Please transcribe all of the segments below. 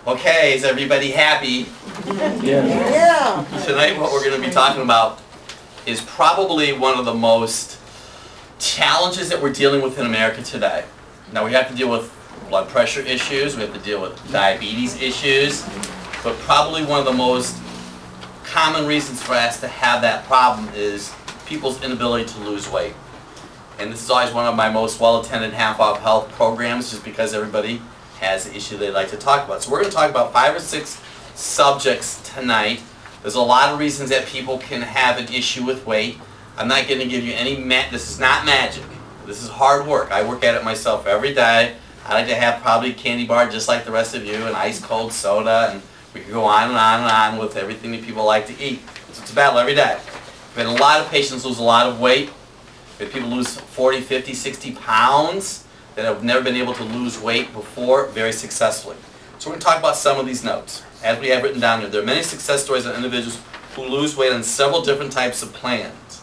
Okay, is everybody happy? Yeah. Tonight what we're going to be talking about is probably one of the most challenges that we're dealing with in America today. Now we have to deal with blood pressure issues, we have to deal with diabetes issues, but probably one of the most common reasons for us to have that problem is people's inability to lose weight. And this is always one of my most well-attended half-off health programs just because everybody has an issue they'd like to talk about. So we're going to talk about 5 or 6 subjects tonight. There's a lot of reasons that people can have an issue with weight. I'm not going to give you any, this is not magic. This is hard work. I work at it myself every day. I like to have probably a candy bar just like the rest of you, and ice cold soda, and we could go on and on and on with everything that people like to eat. So it's a battle every day. We've had a lot of patients lose a lot of weight. We've had people lose 40, 50, 60 pounds that have never been able to lose weight before very successfully. So we're going to talk about some of these notes. As we have written down here, there are many success stories of individuals who lose weight on several different types of plans.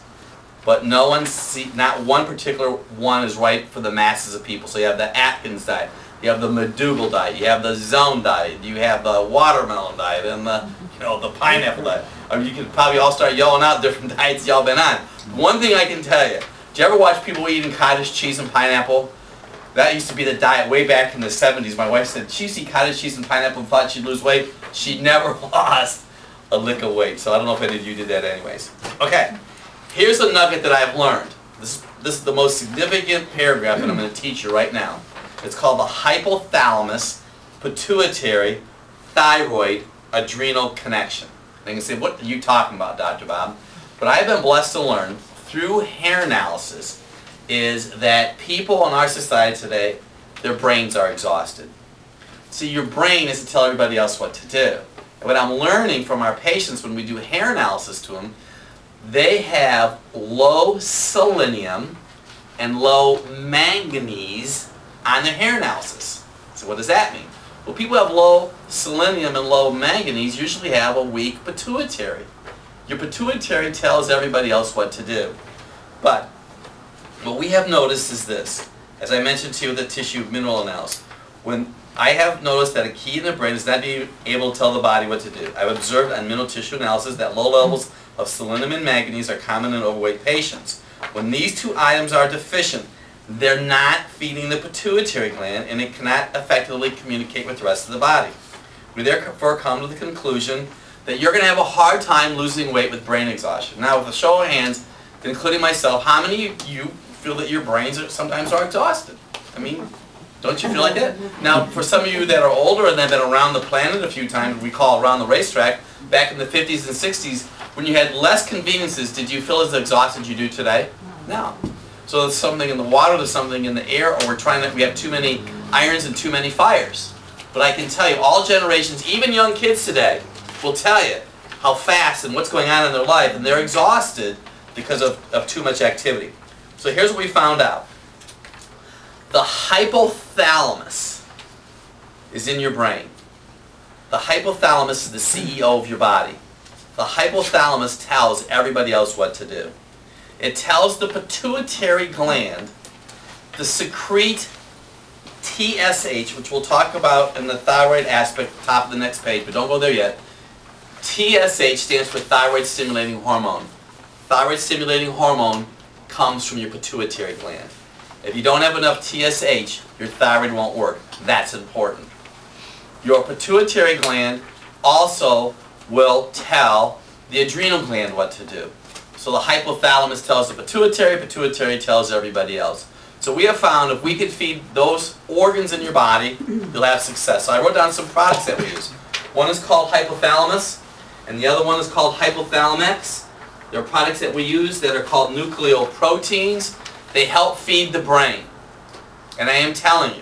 But not one particular one is right for the masses of people. So you have the Atkins diet, you have the McDougall diet, you have the Zone diet, you have the watermelon diet, and the pineapple diet. I mean, you could probably all start yelling out different diets y'all been on. One thing I can tell you, did you ever watch people eating cottage cheese and pineapple? That used to be the diet way back in the 70s. My wife said she used to eat cottage cheese and pineapple and thought she'd lose weight. She never lost a lick of weight. So I don't know if any of you did that anyways. Okay, here's a nugget that I've learned. This is the most significant paragraph that I'm going to teach you right now. It's called the hypothalamus, pituitary, thyroid, adrenal connection. And you can say, what are you talking about, Dr. Bob? But I've been blessed to learn through hair analysis is that people in our society today, their brains are exhausted. See, your brain is to tell everybody else what to do. And what I'm learning from our patients when we do hair analysis to them, they have low selenium and low manganese on their hair analysis. So what does that mean? Well, people who have low selenium and low manganese usually have a weak pituitary. Your pituitary tells everybody else what to do. But what we have noticed is this. As I mentioned to you with the tissue mineral analysis, when I have noticed that a key in the brain is not being able to tell the body what to do. I've observed on mineral tissue analysis that low levels of selenium and manganese are common in overweight patients. When these 2 items are deficient, they're not feeding the pituitary gland and it cannot effectively communicate with the rest of the body. We therefore come to the conclusion that you're going to have a hard time losing weight with brain exhaustion. Now, with a show of hands, including myself, how many of you feel that your brains sometimes are exhausted? I mean, don't you feel like that? Now, for some of you that are older and have been around the planet a few times, we call around the racetrack, back in the 50s and 60s, when you had less conveniences, did you feel as exhausted as you do today? No. So there's something in the water, there's something in the air, or we have too many irons and too many fires. But I can tell you, all generations, even young kids today, will tell you how fast and what's going on in their life, and they're exhausted because of too much activity. So here's what we found out. The hypothalamus is in your brain. The hypothalamus is the CEO of your body. The hypothalamus tells everybody else what to do. It tells the pituitary gland to secrete TSH, which we'll talk about in the thyroid aspect, top of the next page, but don't go there yet. TSH stands for thyroid stimulating hormone. Thyroid stimulating hormone comes from your pituitary gland. If you don't have enough TSH, your thyroid won't work. That's important. Your pituitary gland also will tell the adrenal gland what to do. So the hypothalamus tells the pituitary tells everybody else. So we have found if we can feed those organs in your body, you'll have success. So I wrote down some products that we use. One is called hypothalamus, and the other one is called hypothalamex. There are products that we use that are called nucleoproteins. They help feed the brain. And I am telling you,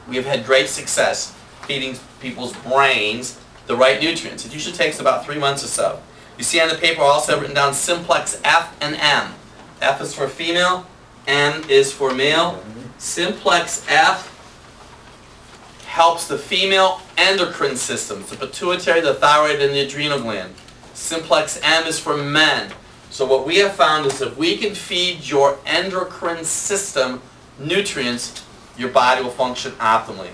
we have had great success feeding people's brains the right nutrients. It usually takes about 3 months or so. You see on the paper I also have written down Simplex F and M. F is for female, M is for male. Simplex F helps the female endocrine systems, the pituitary, the thyroid, and the adrenal gland. Simplex M is for men. So what we have found is if we can feed your endocrine system nutrients, your body will function optimally.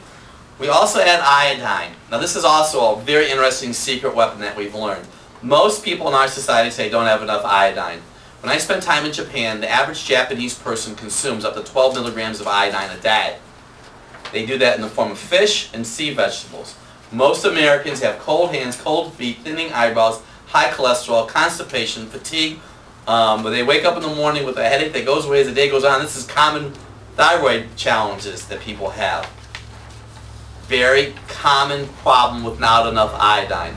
We also add iodine. Now this is also a very interesting secret weapon that we've learned. Most people in our society say don't have enough iodine. When I spend time in Japan, the average Japanese person consumes up to 12 milligrams of iodine a day. They do that in the form of fish and sea vegetables. Most Americans have cold hands, cold feet, thinning eyebrows, high cholesterol, constipation, fatigue. When they wake up in the morning with a headache that goes away as the day goes on. This is common thyroid challenges that people have. Very common problem with not enough iodine.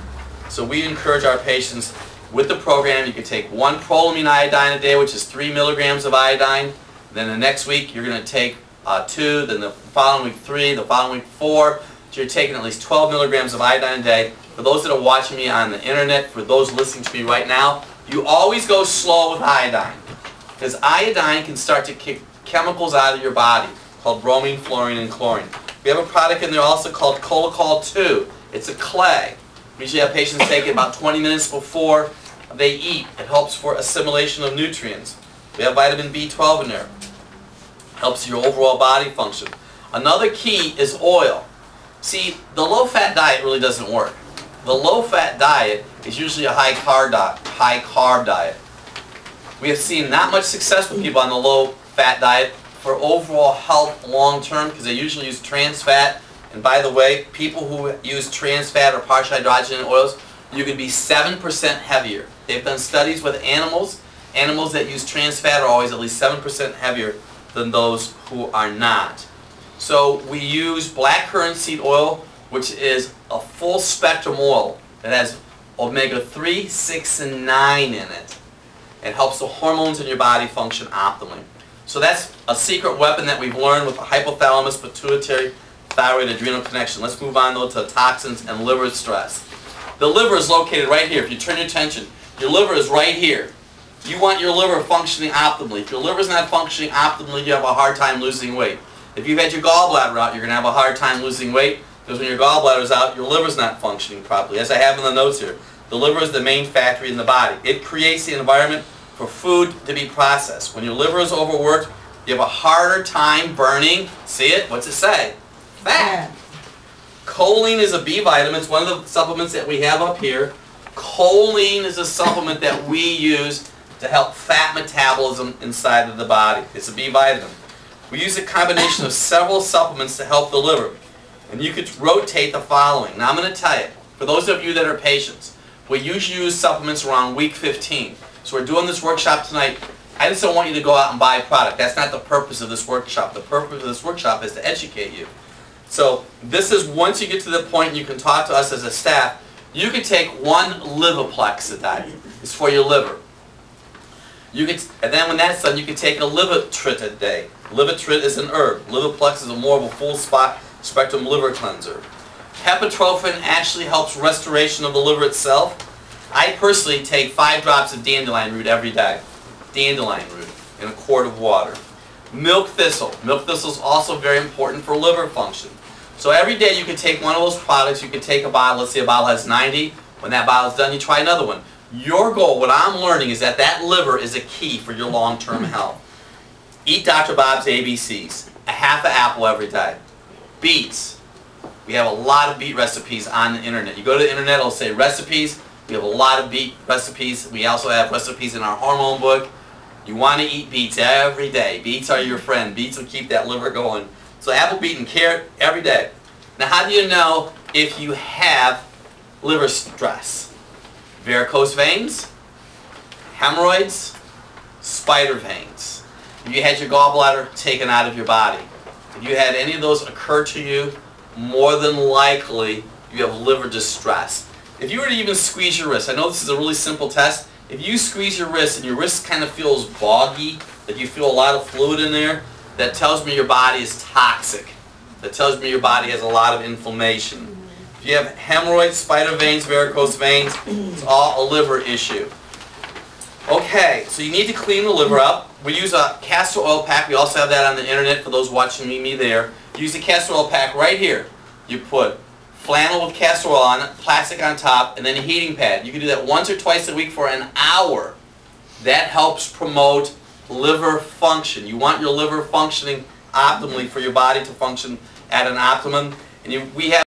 So we encourage our patients with the program, you can take 1 prolamine iodine a day, which is 3 milligrams of iodine. Then the next week you're going to take 2, then the following week 3, the following week 4. So you're taking at least 12 milligrams of iodine a day. For those that are watching me on the internet, for those listening to me right now, you always go slow with iodine. Because iodine can start to kick chemicals out of your body called bromine, fluorine, and chlorine. We have a product in there also called Colocol 2. It's a clay. We usually have patients take it about 20 minutes before they eat. It helps for assimilation of nutrients. We have vitamin B12 in there. Helps your overall body function. Another key is oil. See, the low-fat diet really doesn't work. The low-fat diet is usually a high-carb diet. We have seen not much success with people on the low-fat diet for overall health long-term because they usually use trans fat. And by the way, people who use trans fat or partial hydrogenated oils, you can be 7% heavier. They've done studies with animals. Animals that use trans fat are always at least 7% heavier than those who are not. So we use black currant seed oil, which is a full spectrum oil that has omega-3, 6, and 9 in it. It helps the hormones in your body function optimally. So that's a secret weapon that we've learned with the hypothalamus, pituitary, thyroid, adrenal connection. Let's move on though to toxins and liver stress. The liver is located right here. If you turn your attention, your liver is right here. You want your liver functioning optimally. If your liver is not functioning optimally, you have a hard time losing weight. If you've had your gallbladder out, you're going to have a hard time losing weight because when your gallbladder is out, your liver is not functioning properly. As I have in the notes here, the liver is the main factory in the body. It creates the environment for food to be processed. When your liver is overworked, you have a harder time burning, see it? What's it say? Fat. Choline is a B vitamin. It's one of the supplements that we have up here. Choline is a supplement that we use to help fat metabolism inside of the body. It's a B vitamin. We use a combination of several supplements to help the liver. And you could rotate the following. Now I'm going to tell you, for those of you that are patients, we usually use supplements around week 15. So we're doing this workshop tonight. I just don't want you to go out and buy a product. That's not the purpose of this workshop. The purpose of this workshop is to educate you. So this is once you get to the point and you can talk to us as a staff, you can take 1 Livoplex a day. It's for your liver. And then when that's done, you can take a Livotrit a day. Livotrit is an herb. Livoplex is more of a full spectrum liver cleanser. Hepatrophin actually helps restoration of the liver itself. I personally take 5 drops of dandelion root every day. Dandelion root in a quart of water. Milk thistle. Milk thistle is also very important for liver function. So every day you can take one of those products. You can take a bottle. Let's say a bottle has 90. When that bottle is done, you try another one. Your goal, what I'm learning, is that liver is a key for your long-term health. Eat Dr. Bob's ABCs. A half an apple every day. Beets. We have a lot of beet recipes on the internet. You go to the internet, it'll say recipes. We have a lot of beet recipes. We also have recipes in our hormone book. You want to eat beets every day. Beets are your friend. Beets will keep that liver going. So apple, beet, and carrot every day. Now how do you know if you have liver stress? Varicose veins, hemorrhoids, spider veins. If you had your gallbladder taken out of your body, if you had any of those occur to you, more than likely you have liver distress. If you were to even squeeze your wrist, I know this is a really simple test. If you squeeze your wrist and your wrist kind of feels boggy, that you feel a lot of fluid in there, that tells me your body is toxic. That tells me your body has a lot of inflammation. If you have hemorrhoids, spider veins, varicose veins, it's all a liver issue. Okay, so you need to clean the liver up. We use a castor oil pack. We also have that on the internet for those watching me there. Use the castor oil pack right here. You put flannel with castor oil on it, plastic on top, and then a heating pad. You can do that once or twice a week for an hour. That helps promote liver function. You want your liver functioning optimally for your body to function at an optimum. And we have